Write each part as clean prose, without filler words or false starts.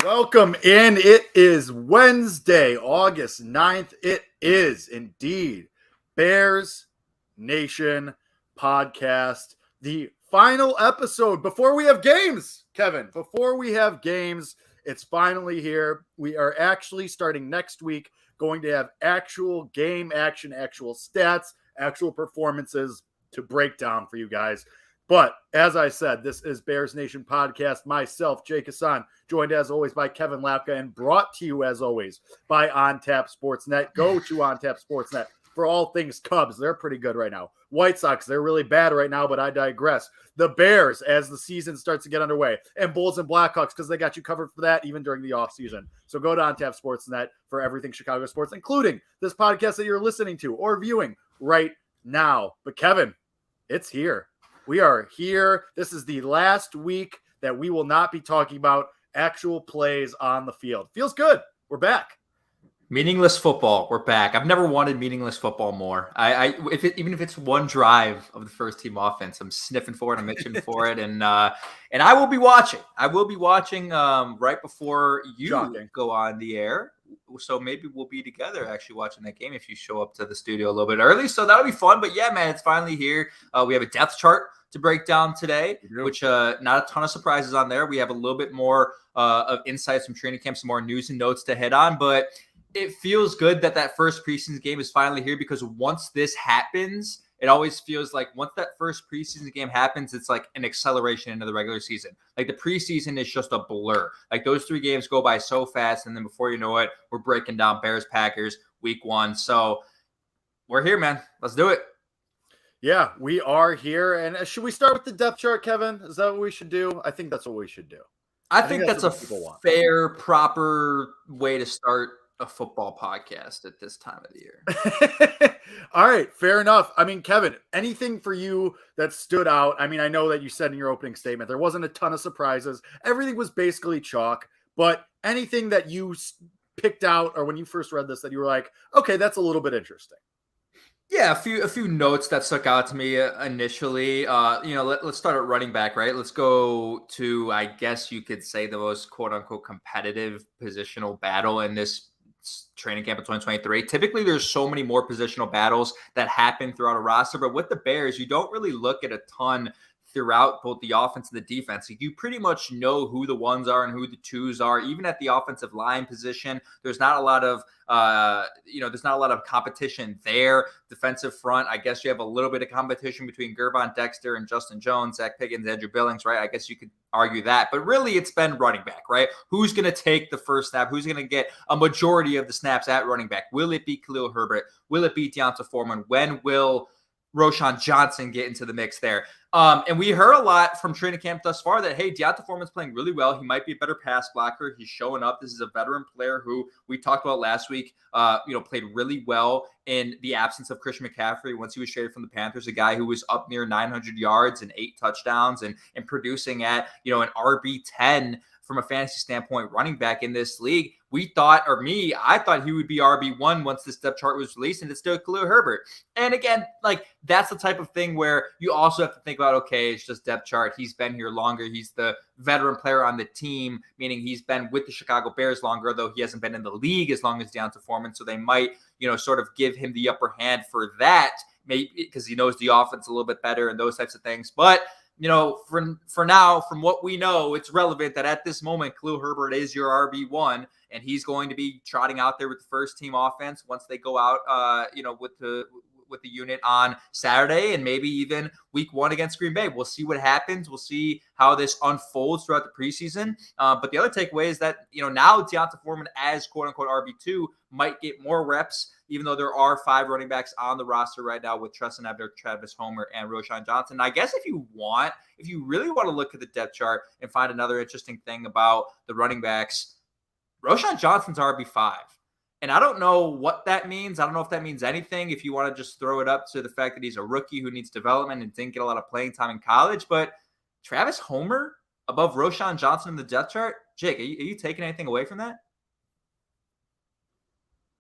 Welcome in. It is Wednesday, August 9th. It is indeed Bears Nation podcast, the final episode before we have games, Kevin. Before we have games, it's finally here. We are actually starting next week, going to have actual game action, actual stats, actual performances to break down for you guys. But as I said, this is Bears Nation podcast. Myself, Jake Hassan, joined as always by Kevin Lapka, and brought to you as always by OnTap Sportsnet. Go to OnTap Sportsnet for all things Cubs. They're pretty good right now. White Sox, they're really bad right now, but I digress. The Bears, as the season starts to get underway, and Bulls and Blackhawks, because they got you covered for that even during the offseason. So go to OnTap Sportsnet for everything Chicago sports, including this podcast that you're listening to or viewing right now. But Kevin, it's here. We are here. This is the last week that we will not be talking about actual plays on the field. Feels good. We're back. Meaningless football. We're back. I've never wanted meaningless football more. Even if it's one drive of the first team offense, I'm sniffing for it. I'm itching for it, and I will be watching. I will be watching right before you go on the air. So maybe we'll be together actually watching that game if you show up to the studio a little bit early. So that'll be fun. But yeah, man, it's finally here. We have a depth chart to break down today, which not a ton of surprises on there. We have a little bit more of insights from training camp, some more news and notes to hit on, but it feels good that first preseason game is finally here, because once this happens, it always feels like once that first preseason game happens, it's like an acceleration into the regular season. Like the preseason is just a blur. Like those 3 games go by so fast, and then before you know it, we're breaking down Bears-Packers week 1. So we're here, man. Let's do it. Yeah, we are here. And should we start with the depth chart, Kevin? Is that what we should do? I think that's what we should do. I think that's a fair, proper way to start a football podcast at this time of the year. All right, fair enough. I mean, Kevin, anything for you that stood out? I mean, I know that you said in your opening statement there wasn't a ton of surprises. Everything was basically chalk, but anything that you picked out, or when you first read this, that you were like, okay, that's a little bit interesting. Yeah, a few notes that stuck out to me initially. Let's start at running back, right? Let's go to, I guess you could say, the most quote unquote competitive positional battle in this training camp of 2023. Typically, there's so many more positional battles that happen throughout a roster, but with the Bears, you don't really look at a ton throughout both the offense and the defense. You pretty much know who the ones are and who the twos are. Even at the offensive line position, there's not a lot of competition there. Defensive front, I guess you have a little bit of competition between Gervon Dexter and Justin Jones, Zach Piggins, Andrew Billings, right? I guess you could argue that, but really it's been running back, right? Who's going to take the first snap? Who's going to get a majority of the snaps at running back? Will it be Khalil Herbert? Will it be Deonta Foreman? When will Roschon Johnson get into the mix there? And we heard a lot from training camp thus far that, hey, Deonta Foreman's playing really well. He might be a better pass blocker. He's showing up. This is a veteran player who we talked about last week, played really well in the absence of Christian McCaffrey once he was traded from the Panthers, a guy who was up near 900 yards and 8 touchdowns and producing at, an RB10 from a fantasy standpoint, running back in this league. I thought he would be RB1 once this depth chart was released, and it's still Khalil Herbert. And again, that's the type of thing where you also have to think about, okay, it's just depth chart. He's been here longer. He's the veteran player on the team, meaning he's been with the Chicago Bears longer, though he hasn't been in the league as long as Deonta Foreman. So they might, sort of give him the upper hand for that, maybe because he knows the offense a little bit better and those types of things. But for now, from what we know, it's relevant that at this moment, Khalil Herbert is your RB1, and he's going to be trotting out there with the first team offense once they go out, with the unit on Saturday and maybe even week 1 against Green Bay. We'll see what happens. We'll see how this unfolds throughout the preseason. But the other takeaway is that, now Deonta Foreman as quote unquote RB2 might get more reps, even though there are 5 running backs on the roster right now with Treston Ebner, Travis Homer, and Roschon Johnson. I guess if you really want to look at the depth chart and find another interesting thing about the running backs, Roschon Johnson's RB5. And I don't know what that means. I don't know if that means anything, if you want to just throw it up to the fact that he's a rookie who needs development and didn't get a lot of playing time in college. But Travis Homer above Roschon Johnson in the depth chart? Jake, are you taking anything away from that?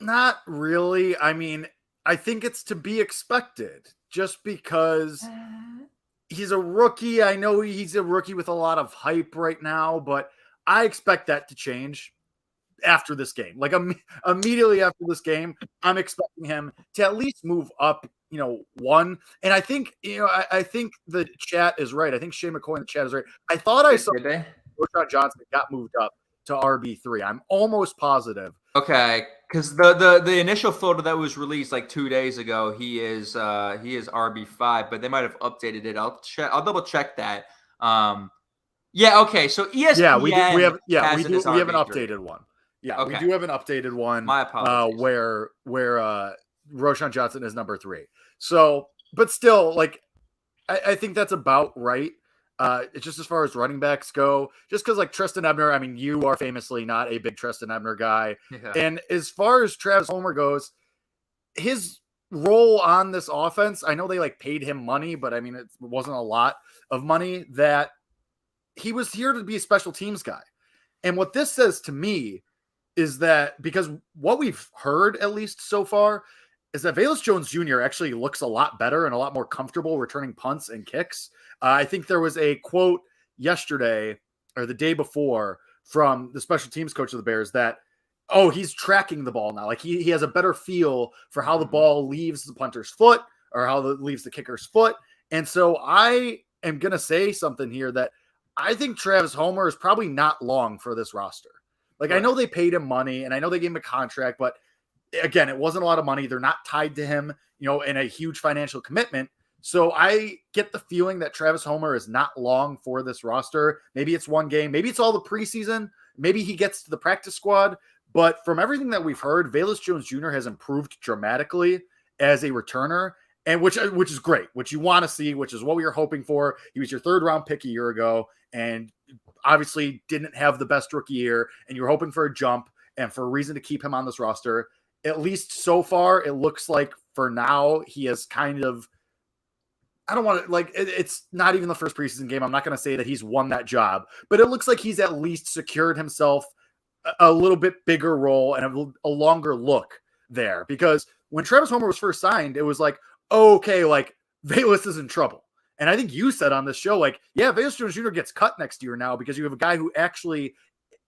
Not really. I mean, I think it's to be expected just because he's a rookie. I know he's a rookie with a lot of hype right now, but I expect that to change after this game. Like immediately after this game, I'm expecting him to at least move up, one. And I think, I think the chat is right. I think Shane McCoy in the chat is right. I thought I saw Roshan Johnson got moved up to RB3. I'm almost positive. Okay, because the initial photo that was released like 2 days ago, he is RB5, but they might have updated it. I'll double check that. Yeah, okay. So ESPN we have an RB3. updated one. Yeah, okay. We do have an updated one. My apologies. Where Roshan Johnson is number 3. So, but still, like, I think that's about right. It's just as far as running backs go, just because like Tristan Ebner, I mean, you are famously not a big Tristan Ebner guy. Yeah. And as far as Travis Homer goes, his role on this offense, I know they like paid him money, but I mean, it wasn't a lot of money. That he was here to be a special teams guy. And what this says to me is that, because what we've heard, at least so far, is that Velus Jones Jr. actually looks a lot better and a lot more comfortable returning punts and kicks. I think there was a quote yesterday or the day before from the special teams coach of the Bears that, he's tracking the ball now. Like he has a better feel for how the ball leaves the punter's foot or how it leaves the kicker's foot. And so I am going to say something here that I think Travis Homer is probably not long for this roster. Like, right. I know they paid him money and I know they gave him a contract, but again, it wasn't a lot of money. They're not tied to him, in a huge financial commitment. So I get the feeling that Travis Homer is not long for this roster. Maybe it's one game. Maybe it's all the preseason. Maybe he gets to the practice squad. But from everything that we've heard, Velus Jones Jr. has improved dramatically as a returner, and which is great, which you want to see, which is what we were hoping for. He was your 3rd round pick a year ago and obviously didn't have the best rookie year, and you're hoping for a jump and for a reason to keep him on this roster. At least so far, it looks like for now he has kind of, I don't want to, like, it's not even the first preseason game. I'm not going to say that he's won that job, but it looks like he's at least secured himself a little bit bigger role and a longer look there. Because when Travis Homer was first signed, it was like, okay, like Velus is in trouble. And I think you said on this show, like, yeah, Velus Jones Jr. gets cut next year now because you have a guy who actually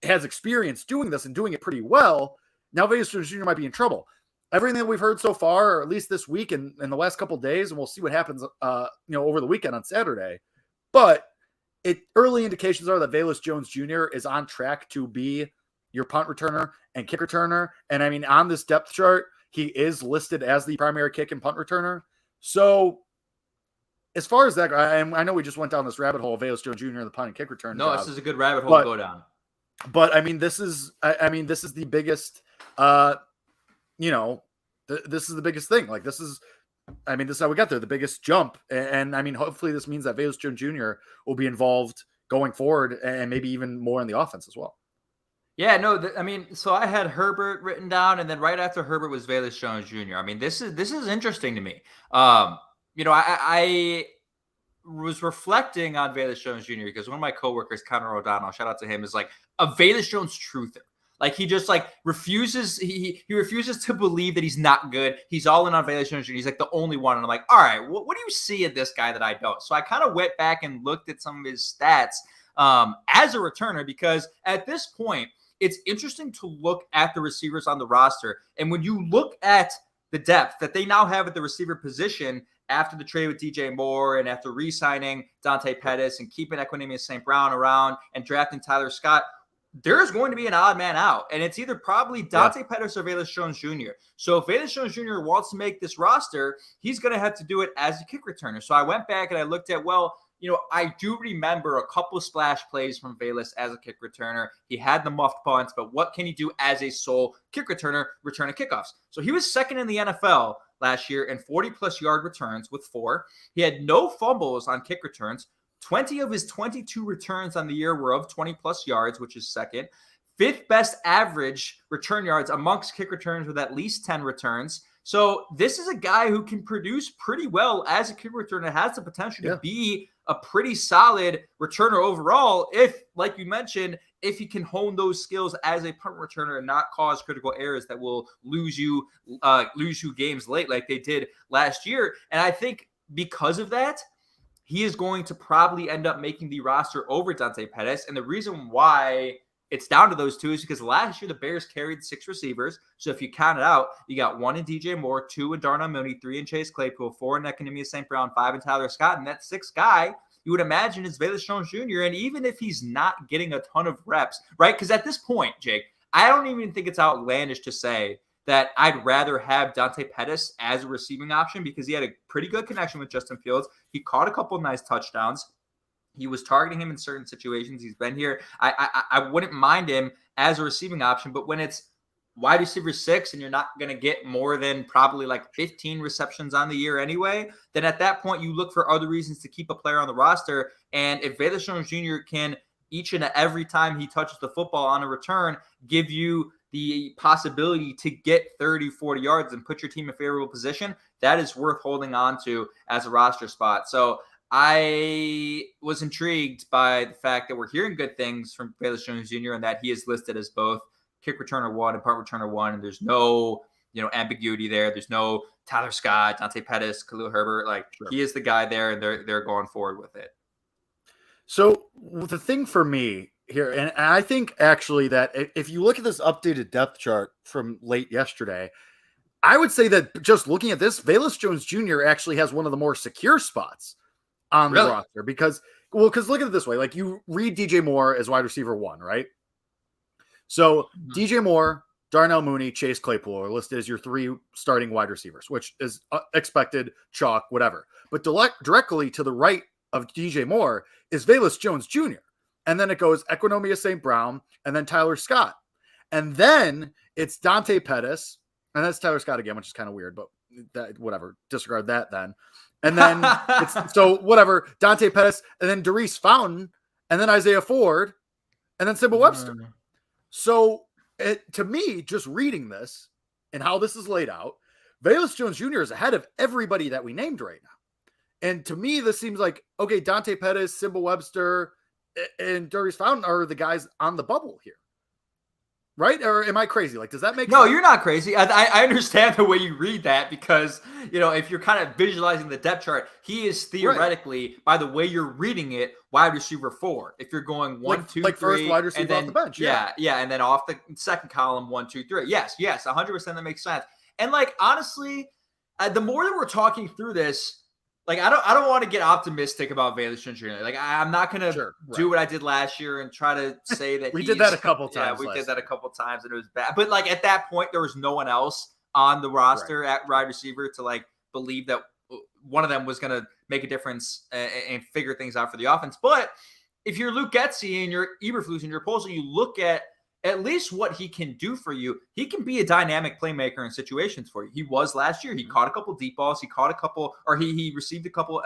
has experience doing this and doing it pretty well. Now Velus Jones Jr. might be in trouble. Everything that we've heard so far, or at least this week and in the last couple of days, and we'll see what happens, over the weekend on Saturday. But early indications are that Velus Jones Jr. is on track to be your punt returner and kick returner. And I mean, on this depth chart, he is listed as the primary kick and punt returner. So as far as that, I know we just went down this rabbit hole of Velus Jones Jr. and the punt and kick return. No, this is a good rabbit hole to go down. But I mean, this is the biggest, this is the biggest thing. Like this is how we got there, the biggest jump. And I mean, hopefully this means that Velus Jones Jr. will be involved going forward and maybe even more in the offense as well. Yeah, no, so I had Herbert written down, and then right after Herbert was Velus Jones Jr. I mean, this is interesting to me. I was reflecting on Velus Jones Jr. because one of my coworkers, Connor O'Donnell, shout out to him, is like a Velus Jones truther. Like he just like refuses. He refuses to believe that he's not good. He's all in on Velus Jones Jr. He's like the only one. And I'm like, all right, what do you see in this guy that I don't? So I kind of went back and looked at some of his stats as a returner, because at this point, it's interesting to look at the receivers on the roster. And when you look at the depth that they now have at the receiver position after the trade with DJ Moore and after re-signing Dante Pettis and keeping Equanimeous St. Brown around and drafting Tyler Scott, there's going to be an odd man out. And it's either probably Dante Pettis or Velus Jones Jr. So if Velus Jones Jr. wants to make this roster, he's going to have to do it as a kick returner. So I went back and I looked at, I do remember a couple splash plays from Velus as a kick returner. He had the muffed punts, but what can he do as a sole kick returner, returning kickoffs? So he was second in the NFL last year in 40-plus yard returns with 4. He had no fumbles on kick returns. 20 of his 22 returns on the year were of 20-plus yards, which is second. 5th best average return yards amongst kick returns with at least 10 returns. So this is a guy who can produce pretty well as a kick returner, has the potential to be a pretty solid returner overall if, like you mentioned, if he can hone those skills as a punt returner and not cause critical errors that will lose you games late like they did last year. And I think because of that, he is going to probably end up making the roster over Dante Pettis. And the reason why it's down to those two is because last year the Bears carried 6 receivers. So if you count it out, you got 1 in DJ Moore, 2 in Darnell Mooney, 3 in Chase Claypool, 4 in Economia St. Brown, 5 in Tyler Scott. And that 6th guy you would imagine is Velus Jones Jr. And even if he's not getting a ton of reps, right? Because at this point, Jake, I don't even think it's outlandish to say that I'd rather have Dante Pettis as a receiving option because he had a pretty good connection with Justin Fields. He caught a couple of nice touchdowns. He was targeting him in certain situations. He's been here. I wouldn't mind him as a receiving option, but when it's wide receiver 6 and you're not going to get more than probably like 15 receptions on the year anyway, then at that point you look for other reasons to keep a player on the roster. And if Velus Jones Jr. can each and every time he touches the football on a return, give you the possibility to get 30, 40 yards and put your team in a favorable position, that is worth holding on to as a roster spot. So I was intrigued by the fact that we're hearing good things from Velus Jones Jr. and that he is listed as both kick returner 1 and punt returner 1. And there's no, ambiguity there. There's no Tyler Scott, Dante Pettis, Khalil Herbert. He is the guy there, and they're going forward with it. So the thing for me here, and I think actually that if you look at this updated depth chart from late yesterday, I would say that just looking at this, Velus Jones Jr. actually has one of the more secure spots on the roster because look at it this way. Like you read DJ Moore as wide receiver 1, right? So DJ Moore, Darnell Mooney, Chase Claypool are listed as your 3 starting wide receivers, which is expected, chalk, whatever. But directly to the right of DJ Moore is Velus Jones Jr. And then it goes Economia St. Brown and then Tyler Scott. And then it's Dante Pettis. And that's Tyler Scott again, which is kind of weird, but whatever. Disregard that then. And then Dante Pettis, and then Darius Fountain, and then Isaiah Ford, and then Sybil Webster. So to me, just reading this and how this is laid out, Velus Jones Jr. is ahead of everybody that we named right now. And to me, this seems like, okay, Dante Pettis, Sybil Webster, and Darius Fountain are the guys on the bubble here. Right? Or am I crazy? Does that make sense? No, you're not crazy. I understand the way you read that because, if you're kind of visualizing the depth chart, he is theoretically, by the way you're reading it, wide receiver 4. If you're going 1, 2, 3. First wide receiver off the bench. Yeah. And then off the second column, 1, 2, 3. Yes, 100% that makes sense. And honestly, the more that we're talking through this, I don't want to get optimistic about Velus Jones Jr. I'm not going to do what I did last year and try to say that we did that a couple times. Yeah, we did that a couple times and it was bad. But at that point, there was no one else on the roster at wide receiver to believe that one of them was going to make a difference and figure things out for the offense. But if you're Luke Getsy and you're Eberflus and you're Posey, you look at least what he can do for you. He can be a dynamic playmaker in situations for you. He was last year. He caught a couple deep balls. He received a couple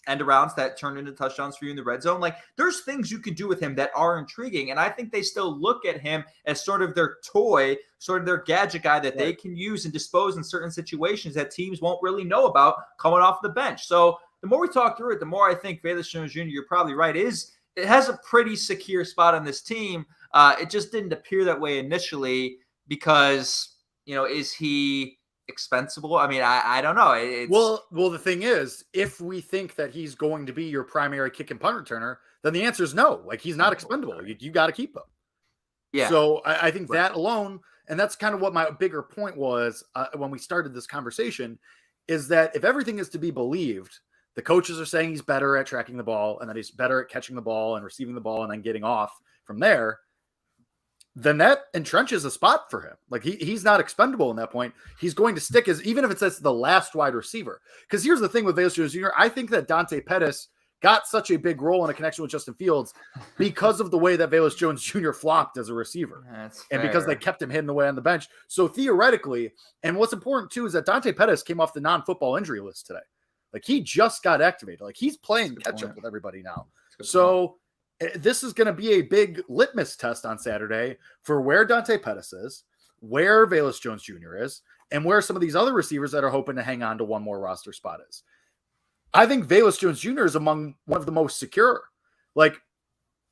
end arounds that turned into touchdowns for you in the red zone. There's things you can do with him that are intriguing. And I think they still look at him as sort of their toy, sort of their gadget guy that they can use and dispose in certain situations that teams won't really know about coming off the bench. So the more we talk through it, the more I think Velus Jones Jr., you're probably right, it has a pretty secure spot on this team. It just didn't appear that way initially because, is he expensible? I mean, I don't know. Well, the thing is, if we think that he's going to be your primary kick and punt returner, then the answer is no. He's not expendable. You got to keep him. Yeah. So I think that alone, and that's kind of what my bigger point was when we started this conversation, is that if everything is to be believed, the coaches are saying he's better at tracking the ball and that he's better at catching the ball and receiving the ball and then getting off from there, then that entrenches a spot for him. He's not expendable in that point. He's going to stick even if it says the last wide receiver. Because here's the thing with Velus Jones Jr. I think that Dante Pettis got such a big role in a connection with Justin Fields because of the way that Velus Jones Jr. flopped as a receiver. And because they kept him hidden away on the bench. So theoretically, and what's important too is that Dante Pettis came off the non-football injury list today. He just got activated. He's playing catch up with everybody now. So this is going to be a big litmus test on Saturday for where Dante Pettis is, where Velus Jones Jr. is, and where some of these other receivers that are hoping to hang on to one more roster spot is. I think Velus Jones Jr. is among one of the most secure.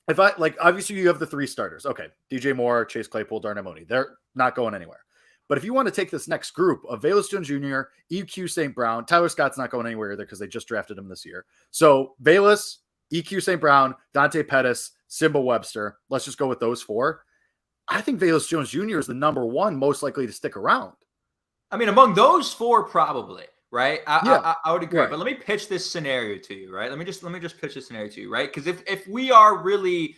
Obviously you have the 3 starters. Okay. DJ Moore, Chase Claypool, Darnell Mooney. They're not going anywhere. But if you want to take this next group of Velus Jones Jr., EQ St. Brown, Tyler Scott's not going anywhere either because they just drafted him this year. So Velus, EQ St. Brown, Dante Pettis, Simba Webster. Let's just go with those 4. I think Velus Jones Jr. is the number 1 most likely to stick around. I mean, among those 4, probably, right? I would agree. Right. But let me pitch this scenario to you, right? Let me just pitch this scenario to you, right? Because if we are really,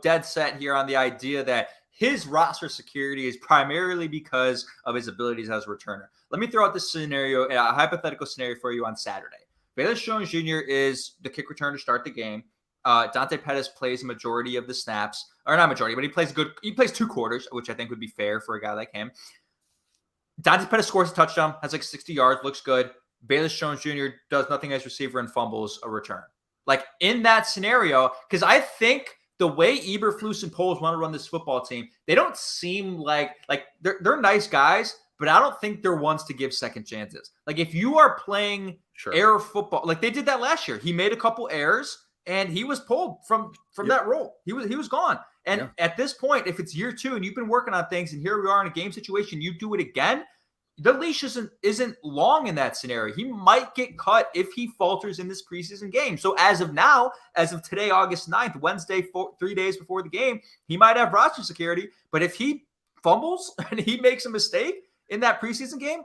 dead set here on the idea that his roster security is primarily because of his abilities as a returner, let me throw out this scenario, a hypothetical scenario for you on Saturday. Velus Jones Jr. is the kick returner to start the game. Dante Pettis plays a majority of the snaps, or not majority, but he plays 2 quarters, which I think would be fair for a guy like him. Dante Pettis scores a touchdown, has like 60 yards, looks good. Velus Jones Jr. does nothing as receiver and fumbles a return. Like in that scenario, because I think the way Eberflus and Poles want to run this football team, they don't seem like they're nice guys, but I don't think they're ones to give second chances. Like if you are playing error football, like they did that last year, he made a couple errors and he was pulled from that role. He was gone. And at this point, if it's year 2 and you've been working on things and here we are in a game situation, you do it again, the leash isn't long in that scenario. He might get cut if he falters in this preseason game. So as of now, as of today, August 9th, Wednesday, 3 days before the game, he might have roster security. But if he fumbles and he makes a mistake in that preseason game,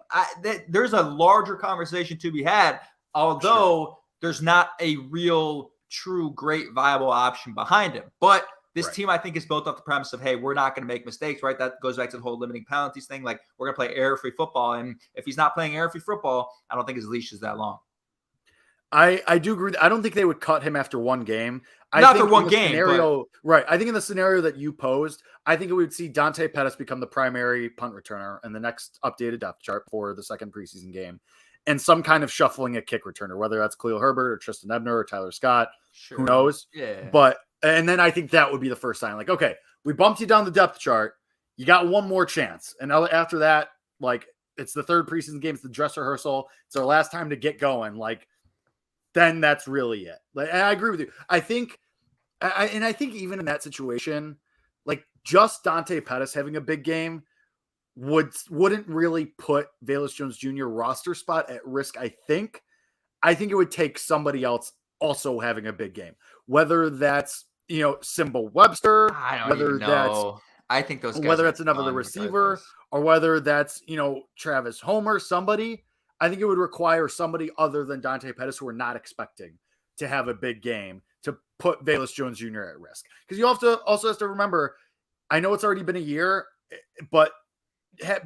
there's a larger conversation to be had, although there's not a real, true, great, viable option behind him. But this team, I think, is built off the premise of, hey, we're not going to make mistakes, right? That goes back to the whole limiting penalties thing. Like, we're going to play error-free football. And if he's not playing error-free football, I don't think his leash is that long. I do agree. I don't think they would cut him after one game. Not after one game. Right. I think in the scenario that you posed, I think we would see Dante Pettis become the primary punt returner in the next updated depth chart for the second preseason game. And some kind of shuffling at kick returner, whether that's Khalil Herbert or Tristan Ebner or Tyler Scott. Who knows? Yeah. And then I think that would be the first sign. Like, okay, we bumped you down the depth chart. You got one more chance. And after that, like, it's the third preseason game. It's the dress rehearsal. It's our last time to get going. Like, then that's really it. Like, and I agree with you. I think even in that situation, like, just Dante Pettis having a big game wouldn't really put Velus Jones Jr. roster spot at risk. I think it would take somebody else also having a big game, whether that's Simba Webster, I think those guys, whether that's another receiver or whether that's Travis Homer, somebody. I think it would require somebody other than Dante Pettis, who we're not expecting to have a big game, to put Velus Jones Jr. at risk. Because you also have to remember, I know it's already been a year, but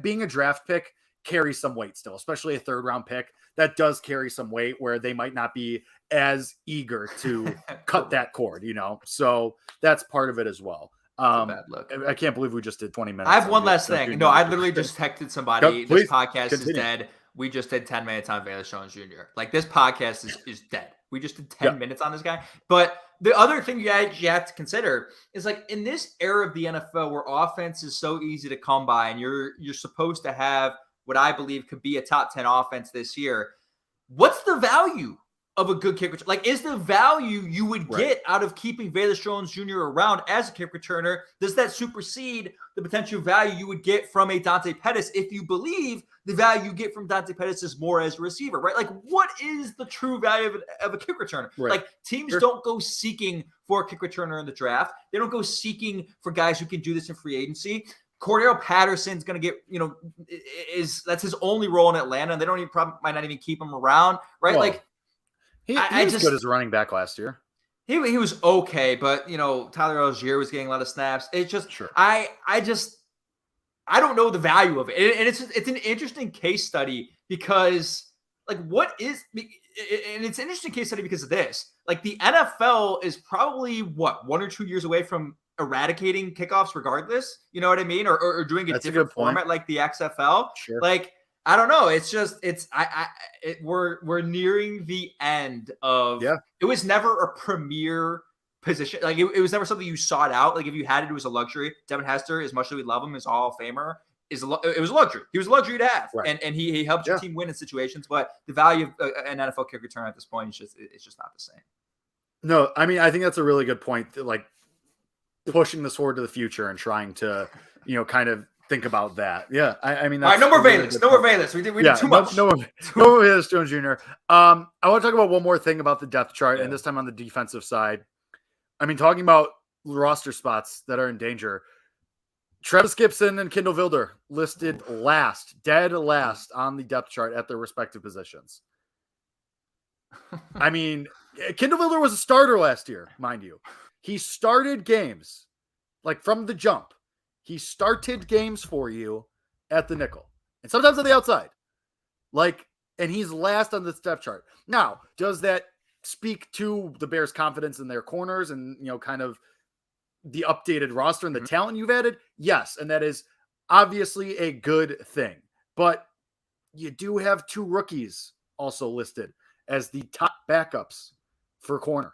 being a draft pick carries some weight still, especially a 3rd round pick. That does carry some weight where they might not be as eager to cut that cord, So that's part of it as well. Bad look. I can't believe we just did 20 minutes. I have one last thing. No, I literally just texted somebody. This podcast continue. Is dead. We just did 10 minutes on Velus Jones Jr. Like, this podcast is dead. We just did 10 minutes on this guy. But the other thing you have to consider is, like, in this era of the NFL where offense is so easy to come by and you're supposed to have what I believe could be a top 10 offense this year, what's the value of a good kick returner? Like, is the value you would get out of keeping Velus Jones Jr. around as a kick returner, does that supersede the potential value you would get from a Dante Pettis if you believe the value you get from Dante Pettis is more as a receiver, right? Like, what is the true value of a kick returner? Right. Like, teams don't go seeking for a kick returner in the draft. They don't go seeking for guys who can do this in free agency. Cordero Patterson's going to get, that's his only role in Atlanta, and they might not even keep him around, right? Well, like, he was good as a running back last year. He was okay, but Tyler Algier was getting a lot of snaps. It's just I don't know the value of it, and it's an interesting case study because, like, it's an interesting case study because of this. Like, the NFL is probably 1 or 2 years away from eradicating kickoffs, regardless. You know what I mean, or doing a different format like the XFL. Sure. Like, I don't know. It's just we're nearing the end of. Yeah. It was never a premier position. Like, it was never something you sought out. Like, if you had it, it was a luxury. Devin Hester, as much as we love him, is a Hall of Famer. It was a luxury. He was a luxury to have, and he helped your team win in situations. But the value of an NFL kick return at this point it's just not the same. No, I mean, I think that's a really good point. Like, pushing this forward to the future and trying to kind of think about that. Yeah, I mean, all right, that's no more really Valus. No more Valus. We did too much. No more Valus Jones Jr. I want to talk about one more thing about the depth chart, and this time on the defensive side. I mean, talking about roster spots that are in danger. Travis Gibson and Kendall Vilder listed dead last on the depth chart at their respective positions. I mean, Kendall Vilder was a starter last year, mind you. He started games, like from the jump. He started games for you at the nickel and sometimes on the outside. And he's last on the depth chart. Now, does that speak to the Bears' confidence in their corners and, kind of the updated roster and the talent you've added? Yes. And that is obviously a good thing. But you do have 2 rookies also listed as the top backups for corner.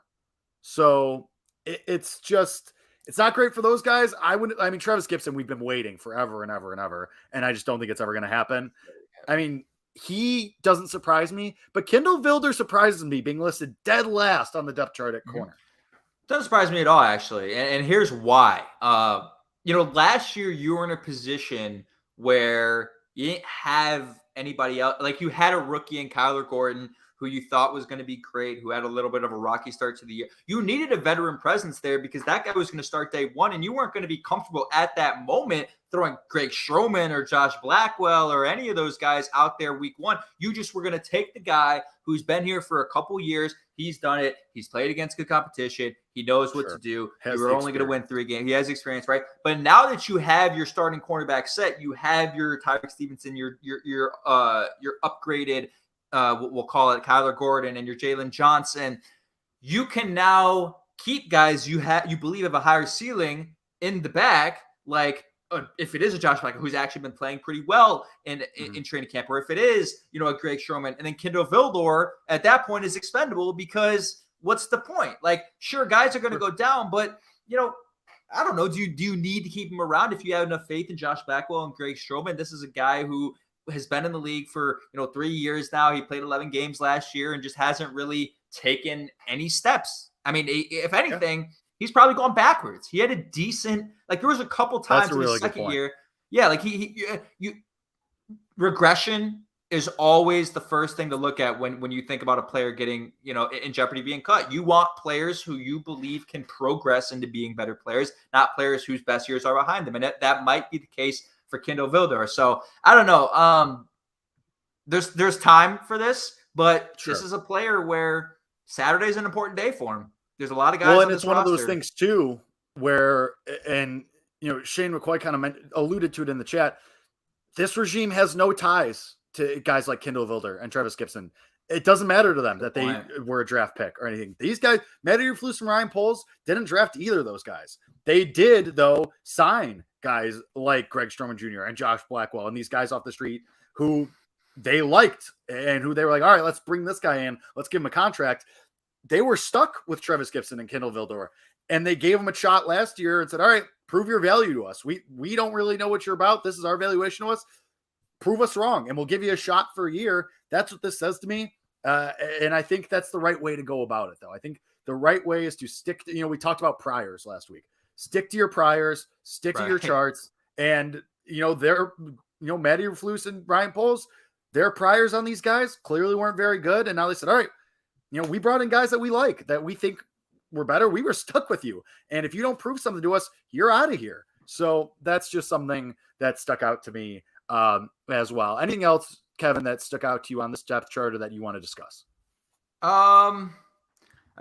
So it's not great for those guys. Travis Gibson, we've been waiting forever and ever and ever. And I just don't think it's ever going to happen. I mean, he doesn't surprise me, but Kendall Vilder surprises me being listed dead last on the depth chart at corner. Doesn't surprise me at all, actually. And here's why. Last year you were in a position where you didn't have anybody else. Like, you had a rookie in Kyler Gordon who you thought was going to be great, who had a little bit of a rocky start to the year. You needed a veteran presence there because that guy was going to start day one, and you weren't going to be comfortable at that moment throwing Greg Stroman or Josh Blackwell or any of those guys out there week one. You just were going to take the guy who's been here for a couple years. He's done it. He's played against good competition. He knows what to do. You were only going to win 3 games. He has experience, right? But now that you have your starting cornerback set, you have your Tyreek Stevenson, your upgraded, we'll call it Kyler Gordon, and your Jalen Johnson. You can now keep guys you believe have a higher ceiling in the back, like if it is a Josh Blackwell who's actually been playing pretty well in training camp, or if it is, a Greg Stroman, and then Kendall Vilder at that point is expendable because what's the point? Like, sure, guys are going to go down, but I don't know. Do you need to keep him around if you have enough faith in Josh Blackwell and Greg Stroman? This is a guy who has been in the league for 3 years now. He played 11 games last year and just hasn't really taken any steps. I mean, if anything, he's probably gone backwards. He had a decent, there was a couple times in his second year. Yeah, regression is always the first thing to look at when you think about a player getting, in jeopardy being cut. You want players who you believe can progress into being better players, not players whose best years are behind them. And that might be the case for Kendall Vilder. So I don't know. There's time for this, but This is a player where Saturday's an important day for him. There's a lot of guys. Well, and it's one of those things too, where, and Shane McCoy kind of alluded to it in the chat. This regime has no ties to guys like Kendall Vilder and Travis Gibson. It doesn't matter to them that they were a draft pick or anything. These guys, Matty Eberflus and Ryan Poles, didn't draft either of those guys. They did, though, sign guys like Greg Stroman Jr. and Josh Blackwell and these guys off the street who they liked and who they were like, all right, let's bring this guy in. Let's give him a contract. They were stuck with Travis Gibson and Kendall Vilder, and they gave him a shot last year and said, all right, prove your value to us. We don't really know what you're about. This is our valuation to us. Prove us wrong, and we'll give you a shot for a year. That's what this says to me. And I think that's the right way to go about it, though. I think the right way is to stick to, we talked about priors last week. Stick to your priors, stick to your charts. And, they're, Matty Eberflus and Ryan Poles, their priors on these guys clearly weren't very good. And now they said, all right, we brought in guys that we like, that we think were better. We were stuck with you. And if you don't prove something to us, you're out of here. So that's just something that stuck out to me as well. Anything else, Kevin, that stuck out to you on this depth chart or that you want to discuss? I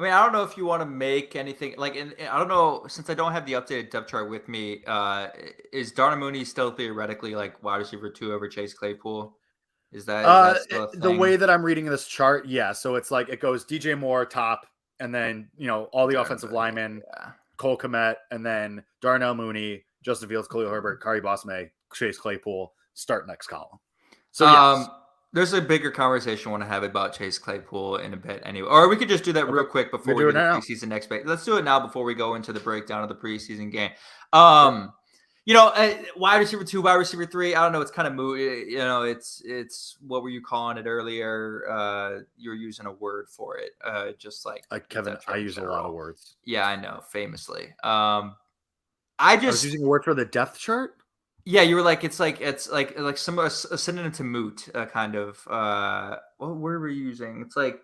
don't know if you want to make anything I don't know, since I don't have the updated depth chart with me, is Darnell Mooney still theoretically wide receiver 2 over Chase Claypool? Is that still a thing? The way that I'm reading this chart, yeah. So it's it goes DJ Moore top, and then all the offensive linemen, Cole Kmet, and then Darnell Mooney, Justin Fields, Khalil Herbert, Kari Bosme, Chase Claypool start next column. So yes. There's a bigger conversation I want to have about Chase Claypool in a bit anyway. Or we could just do that real quick before we do the preseason next week. Let's do it now before we go into the breakdown of the preseason game. Wide receiver 2, wide receiver 3. I don't know. It's kind of moot. It's what were you calling it earlier? You were using a word for it. Just like Kevin, I use a lot of words. Yeah, I know. Famously. I was using a word for the depth chart. Yeah, you were like, it's like some a synonym to moot, kind of. What word were you using? It's like,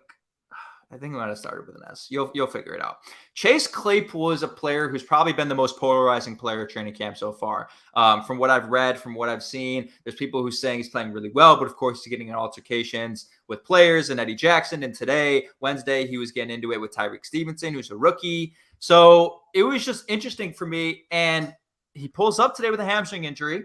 I think I might have started with an S. You'll figure it out. Chase Claypool is a player who's probably been the most polarizing player at training camp so far. From what I've read, from what I've seen, there's people who saying he's playing really well, but of course he's getting in altercations with players and Eddie Jackson. And today, Wednesday, he was getting into it with Tyreek Stevenson, who's a rookie. So it was just interesting for me. And he pulls up today with a hamstring injury.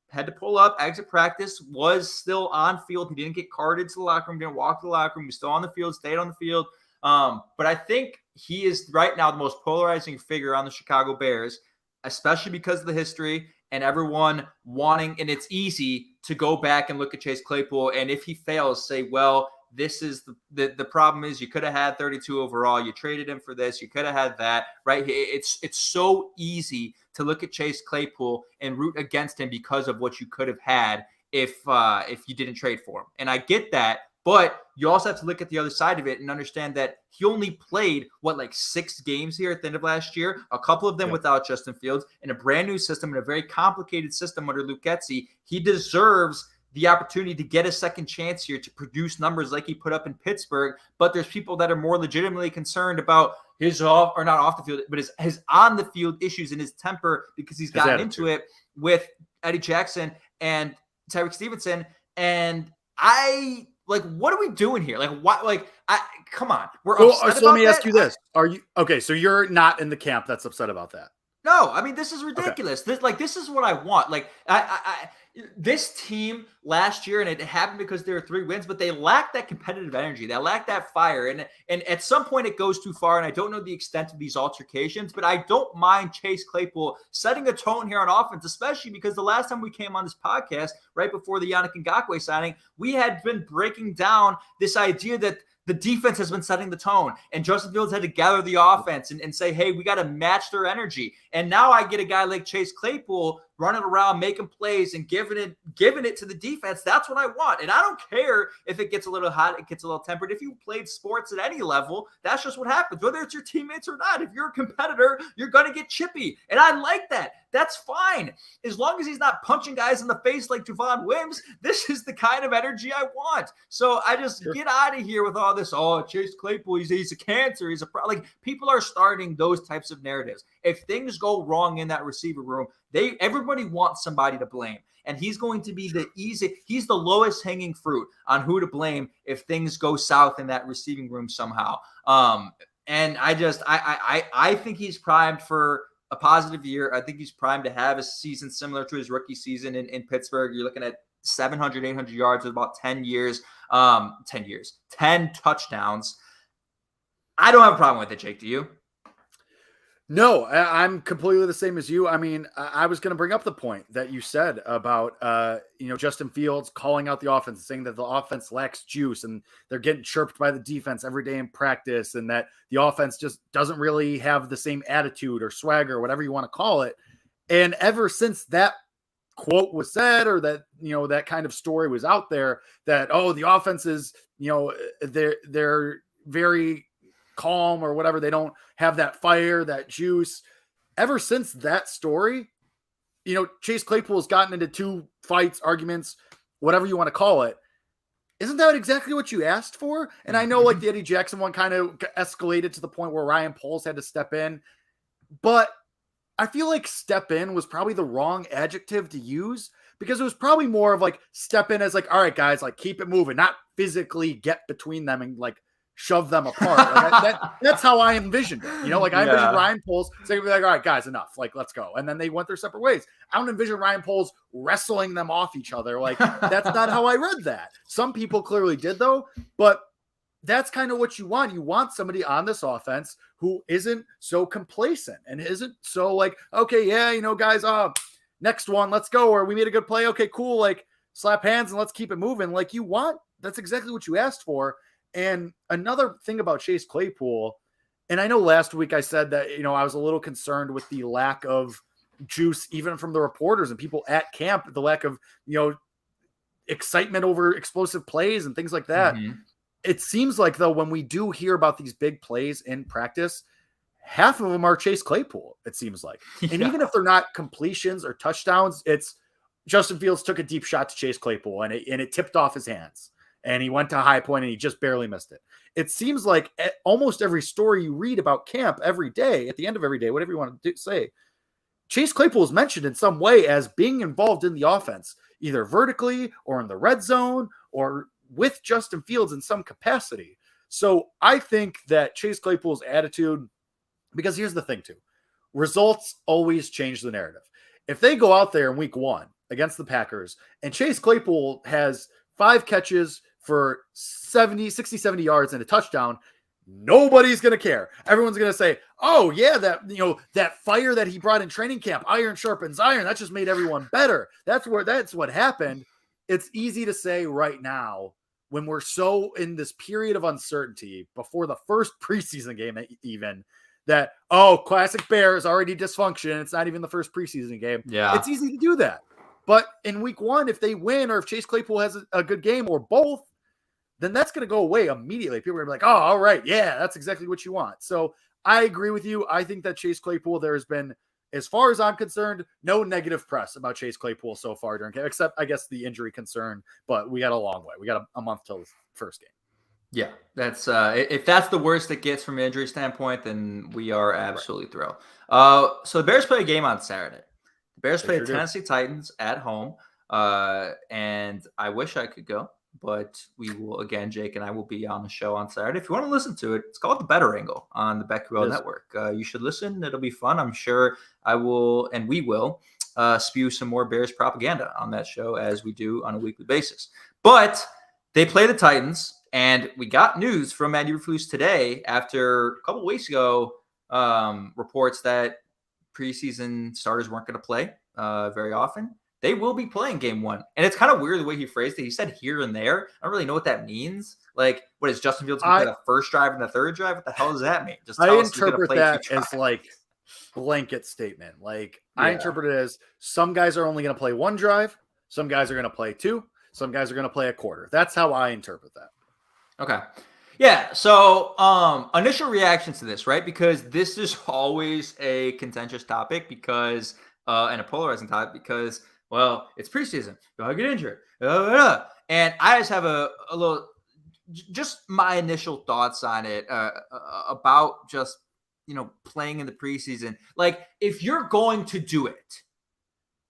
Had to pull up, exit practice, was still on field. He didn't get carted to the locker room, didn't walk to the locker room. He was still on the field, stayed on the field. But I think he is right now the most polarizing figure on the Chicago Bears, especially because of the history and everyone wanting, and it's easy to go back and look at Chase Claypool. And if he fails, say, well, this is the problem is you could have had 32 overall. You traded him for this. You could have had that, right? It's so easy to look at Chase Claypool and root against him because of what you could have had if you didn't trade for him. And I get that, but you also have to look at the other side of it and understand that he only played, like 6 games here at the end of last year, a couple of them without Justin Fields, in a brand new system, in a very complicated system under Luke Getsy. He deserves the opportunity to get a second chance here to produce numbers like he put up in Pittsburgh. But there's people that are more legitimately concerned about his not off the field, but his on the field issues and his temper, because he's gotten into it with Eddie Jackson and Tyreek Stevenson. And what are we doing here? Come on. We're upset so let me that? ask you this. Are you okay? So you're not in the camp that's upset about that? No, I mean, this is ridiculous. Okay. This is what I want. This team last year, and it happened because there were 3 wins, but they lacked that competitive energy. They lacked that fire. And at some point it goes too far, and I don't know the extent of these altercations, but I don't mind Chase Claypool setting a tone here on offense, especially because the last time we came on this podcast, right before the Yannick Ngakoue signing, we had been breaking down this idea that the defense has been setting the tone, and Justin Fields had to gather the offense and say, hey, we got to match their energy. And now I get a guy like Chase Claypool running around, making plays and giving it to the defense. That's what I want. And I don't care if it gets a little hot, it gets a little tempered. If you played sports at any level, that's just what happens, whether it's your teammates or not. If you're a competitor, you're going to get chippy. And I like that. That's fine. As long as he's not punching guys in the face like Javon Wims, this is the kind of energy I want. So I just get out of here with all this, Chase Claypool, he's a cancer. He's a people are starting those types of narratives. If things go wrong in that receiver room, everybody wants somebody to blame. And he's going to be he's the lowest hanging fruit on who to blame if things go south in that receiving room somehow. And I think he's primed for a positive year. I think he's primed to have a season similar to his rookie season in Pittsburgh. You're looking at 700, 800 yards in about 10 touchdowns. I don't have a problem with it, Jake. Do you? No, I'm completely the same as you. I mean, I was going to bring up the point that you said about, Justin Fields calling out the offense, saying that the offense lacks juice and they're getting chirped by the defense every day in practice, and that the offense just doesn't really have the same attitude or swagger, whatever you want to call it. And ever since that quote was said, or that, that kind of story was out there, that, the offense is, they're very calm or whatever, they don't have that fire, that juice. Ever since that story, Chase Claypool has gotten into 2 fights, arguments, whatever you want to call it. Isn't that exactly what you asked for? And I know the Eddie Jackson one kind of escalated to the point where Ryan Poles had to step in, but I feel like step in was probably the wrong adjective to use, because it was probably more of step in as all right, guys, keep it moving, not physically get between them and shove them apart. That's how I envisioned it. I envisioned Ryan Poles saying, all right, guys, enough. Let's go. And then they went their separate ways. I don't envision Ryan Poles wrestling them off each other. That's not how I read that. Some people clearly did, though, but that's kind of what you want. You want somebody on this offense who isn't so complacent and isn't so okay, yeah, guys, next one, let's go. Or we made a good play. Okay, cool. Slap hands and let's keep it moving. That's exactly what you asked for. And another thing about Chase Claypool, and I know last week I said that, I was a little concerned with the lack of juice, even from the reporters and people at camp, the lack of, excitement over explosive plays and things like that. Mm-hmm. It seems like, though, when we do hear about these big plays in practice, half of them are Chase Claypool, it seems like. And even if they're not completions or touchdowns, it's Justin Fields took a deep shot to Chase Claypool and it tipped off his hands. And he went to a high point and he just barely missed it. It seems like almost every story you read about camp every day, at the end of every day, whatever you want to say, Chase Claypool is mentioned in some way as being involved in the offense, either vertically or in the red zone or with Justin Fields in some capacity. So I think that Chase Claypool's attitude, because here's the thing too, results always change the narrative. If they go out there in week 1 against the Packers and Chase Claypool has 5 catches for 60, 70 yards and a touchdown, nobody's going to care. Everyone's going to say, oh yeah, that fire that he brought in training camp, iron sharpens iron. That just made everyone better. That's what happened. It's easy to say right now when we're so in this period of uncertainty before the first preseason game, even that, oh, classic Bears already dysfunction. It's not even the first preseason game. Yeah. It's easy to do that. But in week 1, if they win or if Chase Claypool has a good game or both, then that's going to go away immediately. People are going to be like, oh, all right. Yeah, that's exactly what you want. So I agree with you. I think that Chase Claypool, there has been, as far as I'm concerned, no negative press about Chase Claypool so far during camp, except I guess the injury concern, but we got a long way. We got a month till the first game. Yeah, that's if that's the worst it gets from an injury standpoint, then we are absolutely thrilled. So the Bears play a game on Saturday. The Bears play the Tennessee Titans at home, and I wish I could go, but we will, again, Jake and I will be on the show on Saturday. If you want to listen to it, it's called The Better Angle on the BetQL Network. You should listen. It'll be fun. I'm sure I will, and we will, spew some more Bears propaganda on that show as we do on a weekly basis. But they play the Titans, and we got news from Matt Eberflus today after a couple of weeks ago, reports that preseason starters weren't going to play very often. They will be playing game 1. And it's kind of weird the way he phrased it. He said here and there. I don't really know what that means. Like, what is Justin Fields going to play the first drive and the third drive? What the hell does that mean? Just I interpret that as like blanket statement. Like, I interpret it as some guys are only going to play 1 drive. Some guys are going to play 2. Some guys are going to play a quarter. That's how I interpret that. Okay. Yeah. So initial reactions to this, right? Because this is always a contentious topic because and a polarizing topic because, well, it's preseason. You'll get injured. And I just have a little, just my initial thoughts on it about just, playing in the preseason. Like, if you're going to do it,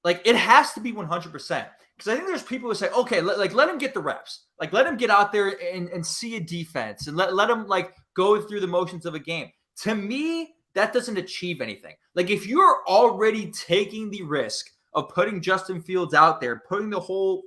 like, it has to be 100%. Because I think there's people who say, okay, let him get the reps. Like, let him get out there and see a defense and let him, like, go through the motions of a game. To me, that doesn't achieve anything. Like, if you're already taking the risk of putting Justin Fields out there, putting the whole,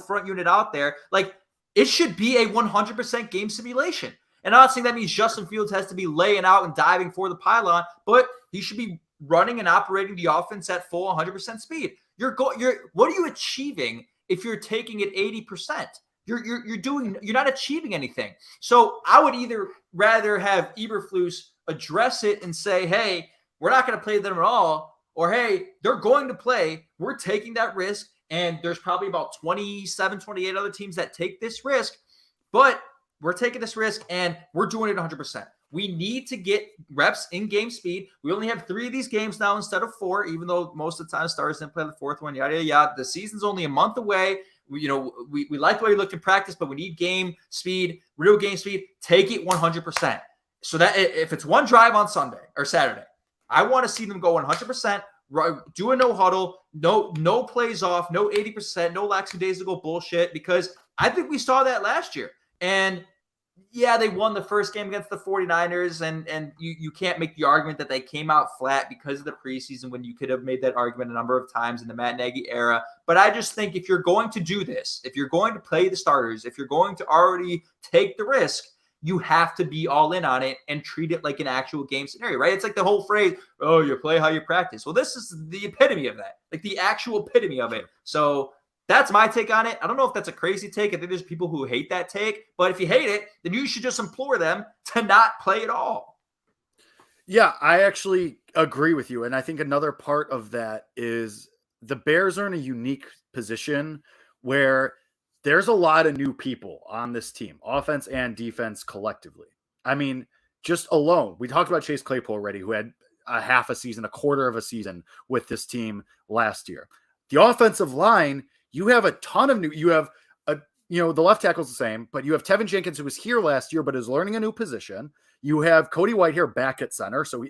front unit out there, like, it should be a 100% game simulation. And I'm not saying that means Justin Fields has to be laying out and diving for the pylon, but he should be running and operating the offense at full 100% speed. What are you achieving if you're taking it 80%? You're not achieving anything. So I would either rather have Eberflus address it and say, hey, we're not going to play them at all, or hey, they're going to play. We're taking that risk, and there's probably about 27, 28 other teams that take this risk, but we're taking this risk and we're doing it 100%. We need to get reps in game speed. We only have 3 of these games now instead of 4, even though most of the time stars didn't play the 4th one, yada, yada, yada. The season's only a month away. We like the way we looked in practice, but we need game speed, real game speed. Take it 100%. So that if it's 1 drive on Sunday or Saturday, I want to see them go 100%, do a no huddle, no plays off, no 80%, no lackadaisical bullshit, because I think we saw that last year. And yeah, they won the first game against the 49ers, and you can't make the argument that they came out flat because of the preseason when you could have made that argument a number of times in the Matt Nagy era. But I just think if you're going to do this, if you're going to play the starters, if you're going to already take the risk, you have to be all in on it and treat it like an actual game scenario, right? It's like the whole phrase, oh, you play how you practice. Well, this is the epitome of that, like the actual epitome of it. So that's my take on it. I don't know if that's a crazy take. I think there's people who hate that take. But if you hate it, then you should just implore them to not play at all. Yeah, I actually agree with you. And I think another part of that is the Bears are in a unique position where there's a lot of new people on this team, offense and defense collectively. I mean, just alone, we talked about Chase Claypool already, who had a half a season, a quarter of a season with this team last year. The offensive line, you have a ton of new. You have the left tackle's the same, but you have Tevin Jenkins, who was here last year, but is learning a new position. You have Cody Whitehair back at center. So,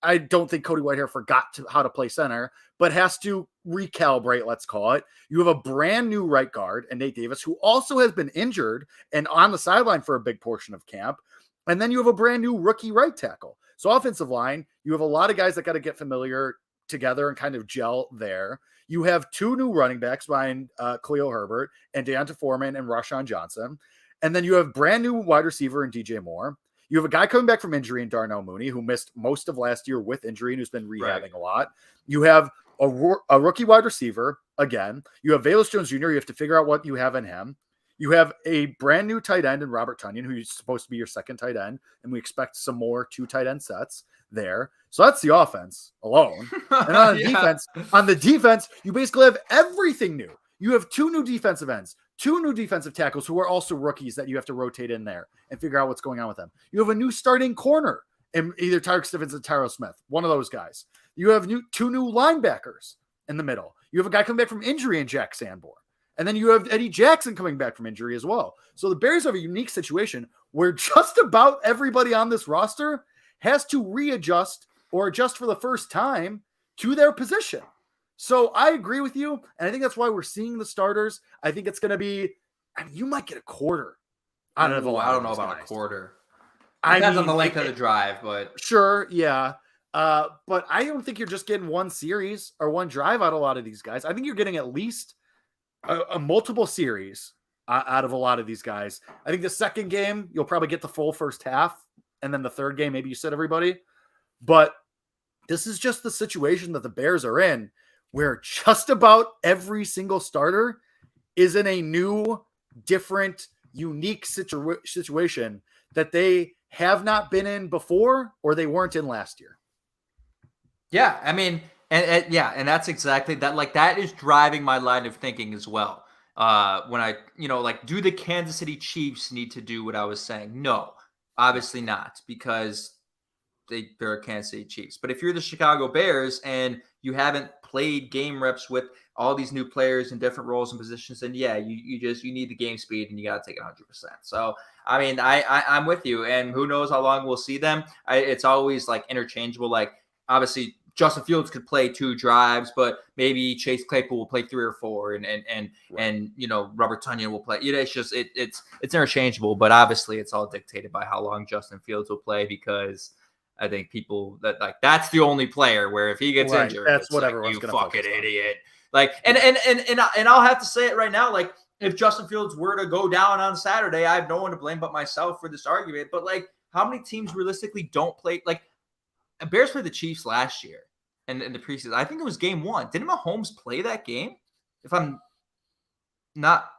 I don't think Cody Whitehair forgot how to play center, but has to recalibrate, let's call it. You have a brand new right guard and Nate Davis, who also has been injured and on the sideline for a big portion of camp. And then you have a brand new rookie right tackle. So offensive line, you have a lot of guys that got to get familiar together and kind of gel there. You have two new running backs behind Khalil Herbert and Deonta Foreman and Rashawn Johnson. And then you have brand new wide receiver in DJ Moore. You have a guy coming back from injury in Darnell Mooney, who missed most of last year with injury and who's been rehabbing a lot. You have a rookie wide receiver again. You have Velus Jones Jr. You have to figure out what you have in him. You have a brand new tight end in Robert Tonyan, who's supposed to be your second tight end, and we expect some more 2 tight end sets there. So that's the offense alone. And on the defense, you basically have everything new. You have 2 new defensive ends, 2 new defensive tackles who are also rookies that you have to rotate in there and figure out what's going on with them. You have a new starting corner in either Tyreek Stevens or Tyrell Smith, one of those guys. You have 2 new linebackers in the middle. You have a guy coming back from injury in Jack Sanborn. And then you have Eddie Jackson coming back from injury as well. So the Bears have a unique situation where just about everybody on this roster has to readjust or adjust for the first time to their position. So I agree with you. And I think that's why we're seeing the starters. I think it's going to be, you might get a quarter out of a lot. I don't know about a quarter. Depends on the length of the drive, but sure. Yeah. But I don't think you're just getting one series or one drive out of a lot of these guys. I think you're getting at least a multiple series out of a lot of these guys. I think the second game, you'll probably get the full first half. And then the third game, maybe you sit everybody. But this is just the situation that the Bears are in, where just about every single starter is in a new, different, unique situation that they have not been in before or they weren't in last year. Yeah, I mean, and that's exactly that. Like, that is driving my line of thinking as well. When I, do the Kansas City Chiefs need to do what I was saying? No, obviously not, because they're Kansas City Chiefs. But if you're the Chicago Bears and you haven't played game reps with all these new players in different roles and positions, then yeah, you need the game speed and you got to take it 100%. So, I mean, I'm with you, and who knows how long we'll see them. It's always like interchangeable. Like, obviously Justin Fields could play 2 drives, but maybe Chase Claypool will play 3 or 4, and Robert Tonyan will play. It's just it's interchangeable, but obviously it's all dictated by how long Justin Fields will play, because I think people that's the only player where if he gets injured, that's what everyone's you gonna fucking focus on. Idiot. Like, and I'll have to say it right now. Like, if Justin Fields were to go down on Saturday, I have no one to blame but myself for this argument. But like, how many teams realistically don't play? Like, Bears played the Chiefs last year in the preseason. I think it was game 1. Didn't Mahomes play that game? If I'm not,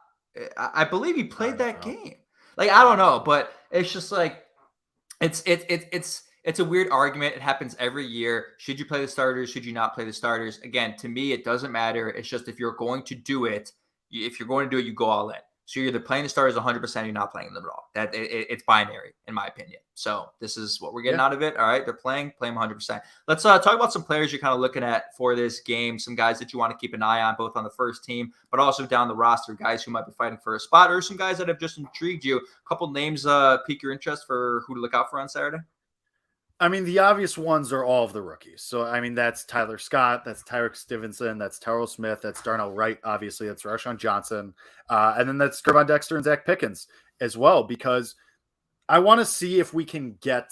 I believe he played that game. Like, I don't know, but it's just like, it's a weird argument. It happens every year. Should you play the starters? Should you not play the starters? Again, to me, it doesn't matter. It's just, if you're going to do it, you go all in. So you're either playing the starters 100%, or you're not playing them at all. It's binary, in my opinion. So this is what we're getting out of it. All right, they're playing 100%. Let's talk about some players you're kind of looking at for this game, some guys that you want to keep an eye on, both on the first team, but also down the roster, guys who might be fighting for a spot, or some guys that have just intrigued you. A couple names pique your interest for who to look out for on Saturday? I mean, the obvious ones are all of the rookies. So, I mean, that's Tyler Scott, that's Tyreek Stevenson, that's Terrell Smith, that's Darnell Wright, obviously, that's Rashawn Johnson, and then that's Gervon Dexter and Zach Pickens as well, because I want to see if we can get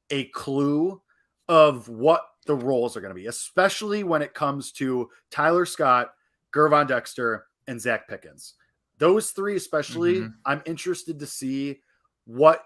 a clue of what the roles are going to be, especially when it comes to Tyler Scott, Gervon Dexter, and Zach Pickens. Those 3 especially, I'm interested to see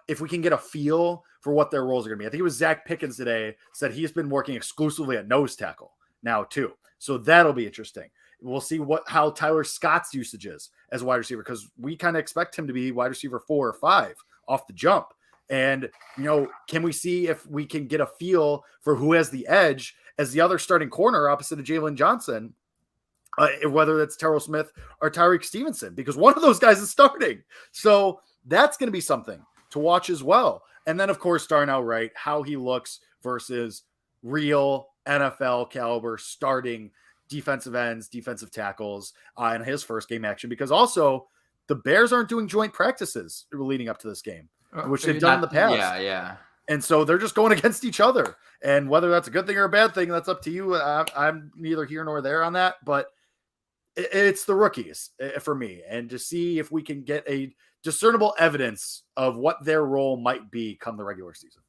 if we can get a feel for what their roles are going to be. I think it was Zach Pickens today said he's been working exclusively at nose tackle now too. So that'll be interesting. We'll see how Tyler Scott's usage is as wide receiver, because we kind of expect him to be wide receiver 4 or 5 off the jump. And, can we see if we can get a feel for who has the edge as the other starting corner opposite of Jalen Johnson, whether that's Terrell Smith or Tyreek Stevenson, because one of those guys is starting. So that's going to be something to watch as well. And then, of course, Darnell Wright, how he looks versus real NFL caliber starting defensive ends, defensive tackles in his first game action, because also the Bears aren't doing joint practices leading up to this game, which they've done in the past. Yeah. And so they're just going against each other. And whether that's a good thing or a bad thing, that's up to you. I'm neither here nor there on that, but it's the rookies for me. And to see if we can get a discernible evidence of what their role might be come the regular season.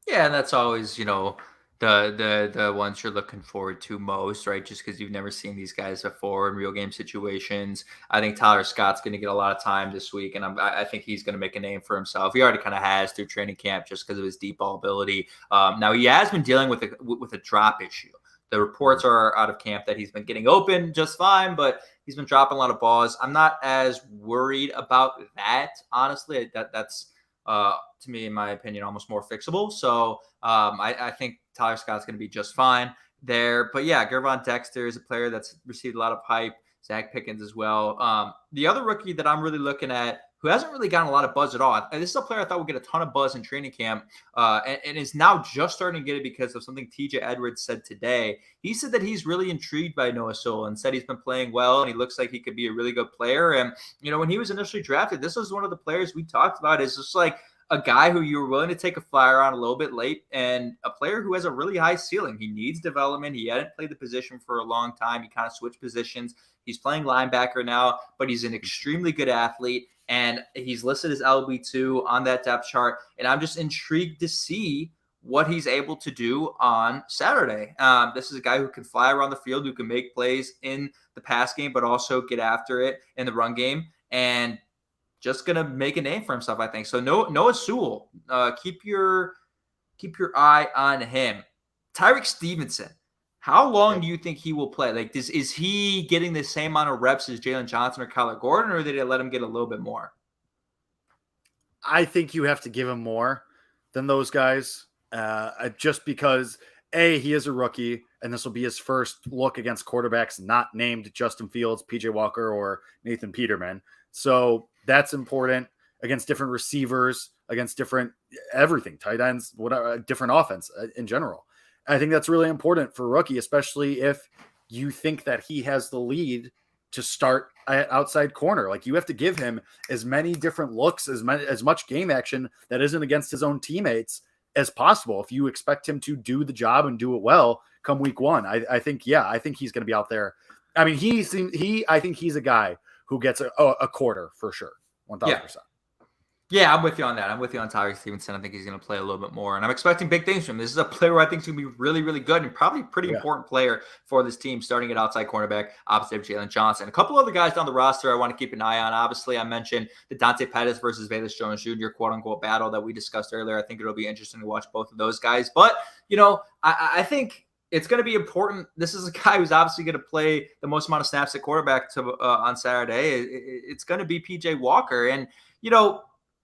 Yeah, and that's always, the ones you're looking forward to most, right? Just because you've never seen these guys before in real game situations. I think Tyler Scott's going to get a lot of time this week, and I think he's going to make a name for himself. He already kind of has through training camp just because of his deep ball ability. Now he has been dealing with a drop issue. The reports are out of camp that he's been getting open just fine, but he's been dropping a lot of balls. I'm not as worried about that, honestly. That's to me, in my opinion, almost more fixable. So I think Tyler Scott's going to be just fine there. But yeah, Gervon Dexter is a player that's received a lot of hype. Zach Pickens as well. The other rookie that I'm really looking at, who hasn't really gotten a lot of buzz at all. And this is a player I thought would get a ton of buzz in training camp and is now just starting to get it because of something TJ Edwards said today. He said that he's really intrigued by Noah Sewell and said he's been playing well and he looks like he could be a really good player. And, when he was initially drafted, this was one of the players we talked about is just like a guy who you were willing to take a flyer on a little bit late and a player who has a really high ceiling. He needs development. He hadn't played the position for a long time. He kind of switched positions. He's playing linebacker now, but he's an extremely good athlete. And he's listed as LB2 on that depth chart. And I'm just intrigued to see what he's able to do on Saturday. This is a guy who can fly around the field, who can make plays in the pass game, but also get after it in the run game. And just going to make a name for himself, I think. So Noah Sewell, keep your eye on him. Tyreek Stevenson. How long do you think he will play? Like, is he getting the same amount of reps as Jalen Johnson or Kyler Gordon, or did they let him get a little bit more? I think you have to give him more than those guys, just because, A, he is a rookie, and this will be his first look against quarterbacks not named Justin Fields, PJ Walker, or Nathan Peterman. So that's important against different receivers, against different everything, tight ends, whatever, different offense in general. I think that's really important for a rookie, especially if you think that he has the lead to start at outside corner. Like, you have to give him as many different looks, as much game action that isn't against his own teammates as possible. If you expect him to do the job and do it well come week one, I think he's going to be out there. I mean, I think he's a guy who gets a quarter for sure. 1,000%. Yeah, I'm with you on that. I'm with you on Tyreek Stevenson. I think he's going to play a little bit more, and I'm expecting big things from him. This is a player who I think is going to be really, really good and probably a pretty important player for this team, starting at outside cornerback opposite of Jalen Johnson. A couple other guys down the roster I want to keep an eye on. Obviously, I mentioned the Dante Pettis versus Velus Jones Jr. quote-unquote battle that we discussed earlier. I think it'll be interesting to watch both of those guys. But, I think it's going to be important. This is a guy who's obviously going to play the most amount of snaps at quarterback on Saturday. It's going to be PJ Walker. And,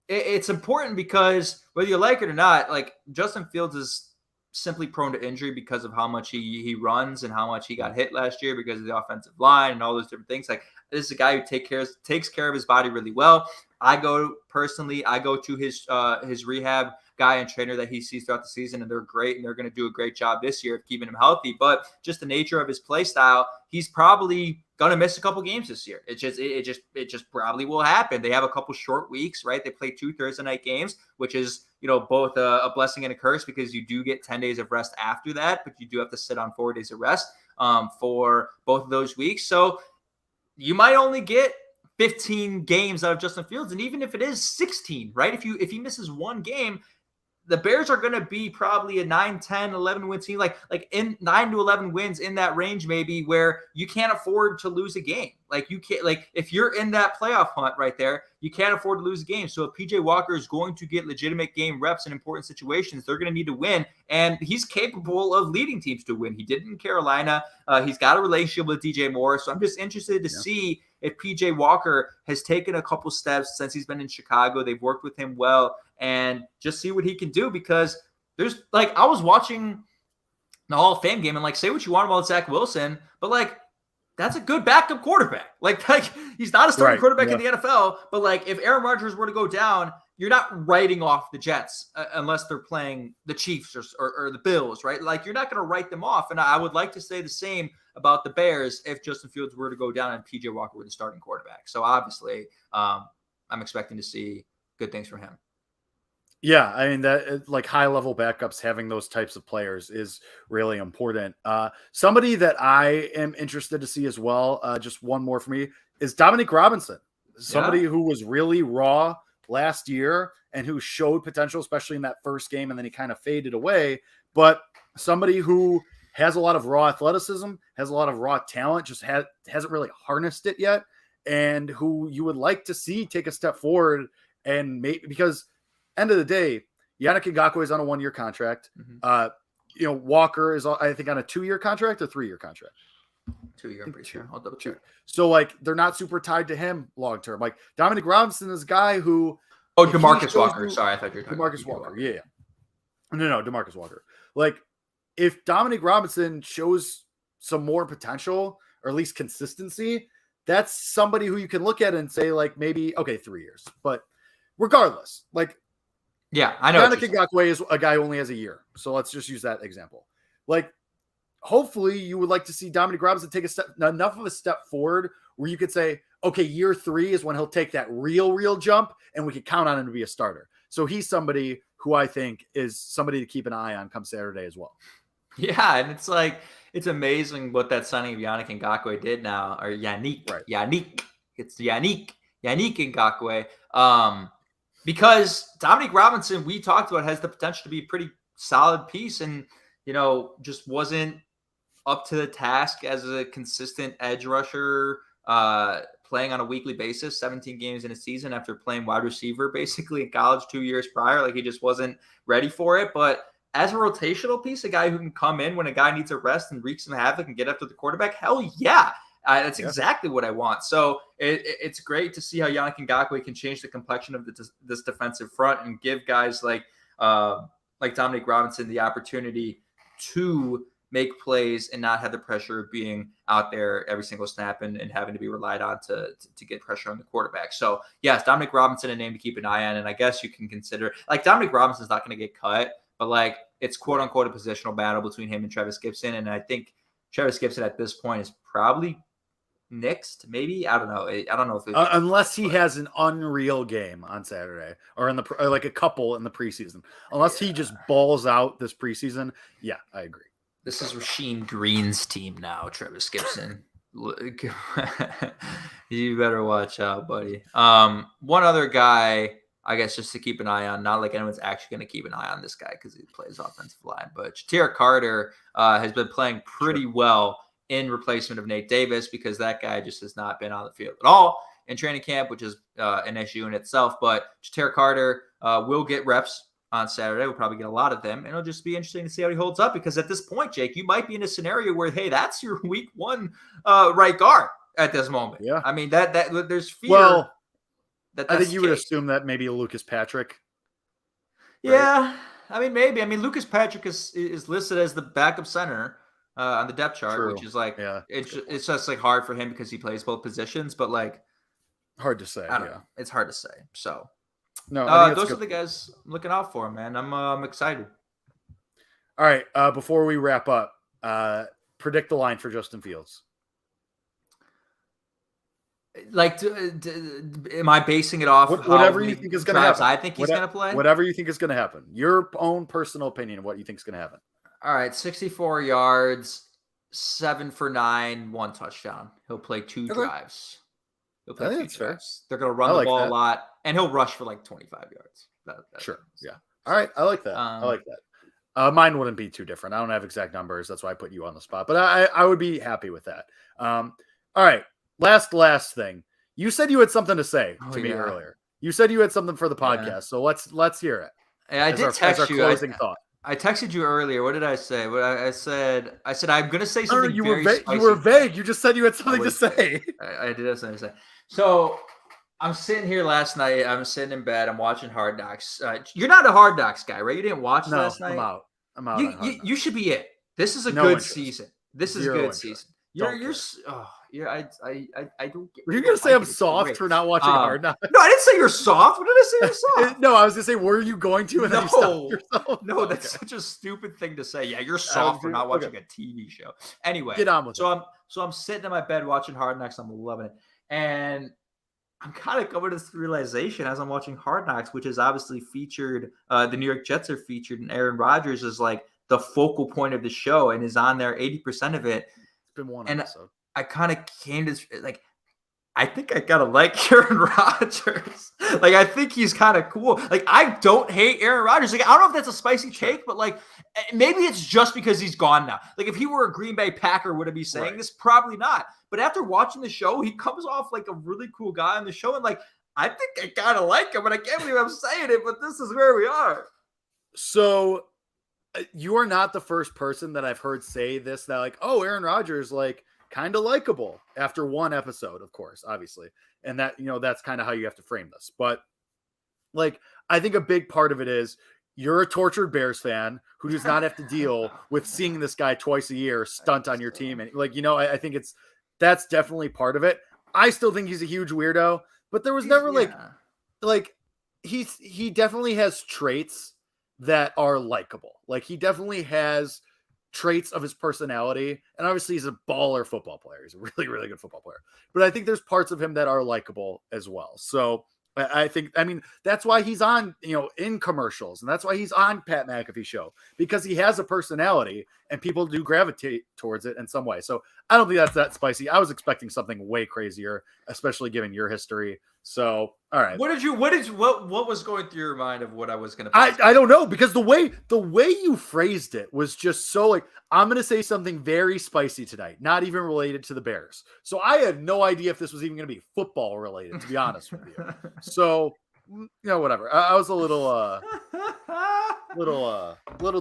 it's important because whether you like it or not, like, Justin Fields is simply prone to injury because of how much he runs and how much he got hit last year because of the offensive line and all those different things. Like, this is a guy who takes care of his body really well. I go to his rehab guy and trainer that he sees throughout the season, and they're great, and they're going to do a great job this year of keeping him healthy. But just the nature of his play style, he's probably going to miss a couple games this year. It just probably will happen. They have a couple short weeks, right? They play 2 Thursday night games, which is, both a blessing and a curse because you do get 10 days of rest after that, but you do have to sit on 4 days of rest for both of those weeks. So you might only get 15 games out of Justin Fields. And even if it is 16, right? If he misses one game, the Bears are going to be probably a 9, 10, 11 win team, like in 9 to 11 wins in that range, maybe, where you can't afford to lose a game. Like, you can't, like, if you're in that playoff hunt right there, you can't afford to lose a game. So if PJ Walker is going to get legitimate game reps in important situations, they're going to need to win. And he's capable of leading teams to win. He did in Carolina. He's got a relationship with DJ Moore. So I'm just interested to see if PJ Walker has taken a couple steps since he's been in Chicago. They've worked with him well, and just see what he can do, because there's, like, I was watching the Hall of Fame game, and, like, say what you want about Zach Wilson, but, like, that's a good backup quarterback. Like he's not a starting quarterback in the NFL, but, like, if Aaron Rodgers were to go down, you're not writing off the Jets unless they're playing the Chiefs or the Bills, right? Like, you're not going to write them off. And I would like to say the same about the Bears if Justin Fields were to go down and PJ Walker were the starting quarterback. So obviously, I'm expecting to see good things from him. Yeah, I mean, that like high level backups, having those types of players is really important. Somebody that I am interested to see as well, just one more for me, is Dominic Robinson. Somebody who was really raw last year and who showed potential, especially in that first game, and then he kind of faded away. But somebody who has a lot of raw athleticism, has a lot of raw talent, just hasn't really harnessed it yet, and who you would like to see take a step forward and make, because end of the day, Yannick Ngakoue is on a 1-year contract. Walker is, I think, on a 2-year contract or 3-year contract. 2-year, I'm pretty sure. I'll double check. So, like, they're not super tied to him long term. Like, Dominic Robinson is a guy who. Oh, DeMarcus Walker. Sorry, I thought you were talking DeMarcus Walker. Yeah. No, DeMarcus Walker. Like, if Dominic Robinson shows some more potential or at least consistency, that's somebody who you can look at and say, like, maybe, okay, 3 years. But regardless, like, yeah, I know. Yannick Ngakoue is a guy who only has a year. So let's just use that example. Like, hopefully you would like to see Dominic Robinson take enough of a step forward where you could say, okay, year 3 is when he'll take that real jump and we could count on him to be a starter. So he's somebody who I think is somebody to keep an eye on come Saturday as well. Yeah, and it's like, it's amazing what that signing of Yannick Ngakoue did now, or Yannick. It's Yannick Ngakoue. Because Dominic Robinson, we talked about, has the potential to be a pretty solid piece and, just wasn't up to the task as a consistent edge rusher, playing on a weekly basis, 17 games in a season after playing wide receiver basically in college 2 years prior. Like, he just wasn't ready for it. But as a rotational piece, a guy who can come in when a guy needs a rest and wreak some havoc and get after the quarterback, hell yeah. That's exactly what I want. So it's great to see how Yannick Ngakoue can change the complexion of this defensive front and give guys like Dominic Robinson the opportunity to make plays and not have the pressure of being out there every single snap and having to be relied on to get pressure on the quarterback. So yes, Dominic Robinson, a name to keep an eye on. And I guess you can consider, like, Dominic Robinson's not going to get cut, but like, it's quote unquote a positional battle between him and Travis Gibson. And I think Travis Gibson at this point is probably next, maybe. I don't know. I don't know if unless he has an unreal game on Saturday or in like a couple in the preseason. Unless he just balls out this preseason. Yeah, I agree. This is Rasheem Green's team now, Travis Gibson. You better watch out, buddy. One other guy, I guess, just to keep an eye on. Not like anyone's actually going to keep an eye on this guy because he plays offensive line, but Ja'Tyre Carter has been playing pretty well in replacement of Nate Davis, because that guy just has not been on the field at all in training camp, which is an issue in itself. But Ja'Tyre Carter will get reps on Saturday. We'll probably get a lot of them, and it'll just be interesting to see how he holds up, because at this point, Jake, you might be in a scenario where, hey, that's your week 1 right guard at this moment. Yeah. I mean, that there's fear. Well, I think you would assume that maybe Lucas Patrick. Right? Yeah. I mean, maybe. I mean, Lucas Patrick is listed as the backup center on the depth chart. True. Which is like, it's just like hard for him because he plays both positions, but like, hard to say. I don't know. It's hard to say. So no, those are the guys I'm looking out for, man. I'm excited. All right. Before we wrap up, predict the line for Justin Fields. Like, am I basing it off whatever you think is going to happen? I think he's going to play. Whatever you think is going to happen. Your own personal opinion of what you think is going to happen. All right, 64 yards, 7 for 9, 1 touchdown. He'll play 2 drives. He'll play 2 drives. Fair. They're going to run the ball a lot, and he'll rush for like 25 yards. Sure. Yeah. All right. I like that. I like that. Mine wouldn't be too different. I don't have exact numbers. That's why I put you on the spot. But I would be happy with that. All right. Last thing. You said you had something to say to me earlier. You said you had something for the podcast. Yeah. So let's hear it. Yeah, I did text you. Closing thought. I texted you earlier. What did I say? I said I'm going to say something you very spicy. You were vague. You just said you had something to say. I did have something to say. So I'm sitting here last night. I'm sitting in bed. I'm watching Hard Knocks. You're not a Hard Knocks guy, right? You didn't watch last night? I'm out. You should be it. This is a good season. This is a good season. Yeah, I don't get. Were you gonna say I'm soft for not watching Hard Knocks? No, I didn't say you're soft. What did I say you're soft? No, I was gonna say, were you going to? And then you stopped yourself. No, that's such a stupid thing to say. Yeah, you're soft for not watching a TV show. Anyway, get on with it. I'm sitting in my bed watching Hard Knocks. I'm loving it, and I'm kind of coming to this realization as I'm watching Hard Knocks, which is obviously featured. The New York Jets are featured, and Aaron Rodgers is like the focal point of the show and is on there 80% of it. It's been one episode. I kind of came to like, I think I gotta like Aaron Rodgers. Like, I think he's kind of cool. Like, I don't hate Aaron Rodgers. Like, I don't know if that's a spicy take, but like, maybe it's just because he's gone now. Like, if he were a Green Bay Packer, would I be saying this? Probably not. But after watching the show, he comes off like a really cool guy on the show, and like, I think I kind of like him. And I can't believe I'm saying it, but this is where we are. So, you are not the first person that I've heard say this. That like, oh, Aaron Rodgers, like, kind of likable after one episode, of course, obviously. And that, that's kind of how you have to frame this. But like, I think a big part of it is you're a tortured Bears fan who does not have to deal with seeing this guy twice a year stunt on your team. And like, I think that's definitely part of it. I still think he's a huge weirdo, but there was never like he definitely has traits that are likable. Like, he definitely has traits of his personality, and obviously he's a baller football player. He's a really, really good football player, but I think there's parts of him that are likable as well. So I mean, that's why he's on, in commercials, and that's why he's on Pat McAfee show, because he has a personality and people do gravitate towards it in some way. So I don't think that's that spicy. I was expecting something way crazier, especially given your history. So, all right. What was going through your mind of what I was going to I don't know, because the way you phrased it was just so like, I'm going to say something very spicy tonight, not even related to the Bears. So I had no idea if this was even going to be football related, to be honest with you. So, whatever. I was a little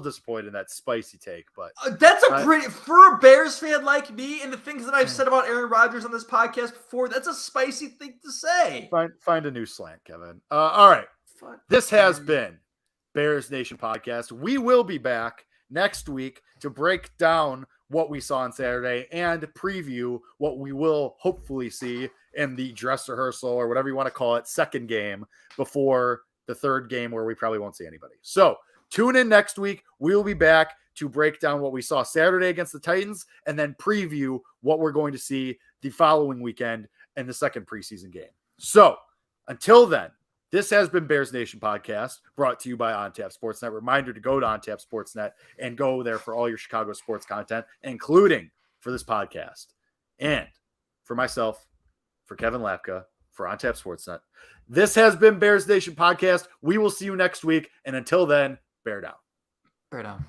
disappointed in that spicy take, but that's for a Bears fan like me, and the things that I've said about Aaron Rodgers on this podcast before, that's a spicy thing to say. Find a new slant, Kevin. All right. This has been Bears Nation Podcast. We will be back next week to break down what we saw on Saturday and preview what we will hopefully see in the dress rehearsal, or whatever you want to call it, second game before the third game where we probably won't see anybody. So tune in next week. We'll be back to break down what we saw Saturday against the Titans and then preview what we're going to see the following weekend in the second preseason game. So until then, this has been Bears Nation Podcast, brought to you by OnTap Sportsnet. Reminder to go to OnTap Sportsnet and go there for all your Chicago sports content, including for this podcast. And for myself, for Kevin Lapka, for OnTap Sportsnet, this has been Bears Nation Podcast. We will see you next week. And until then, bear down. Bear down.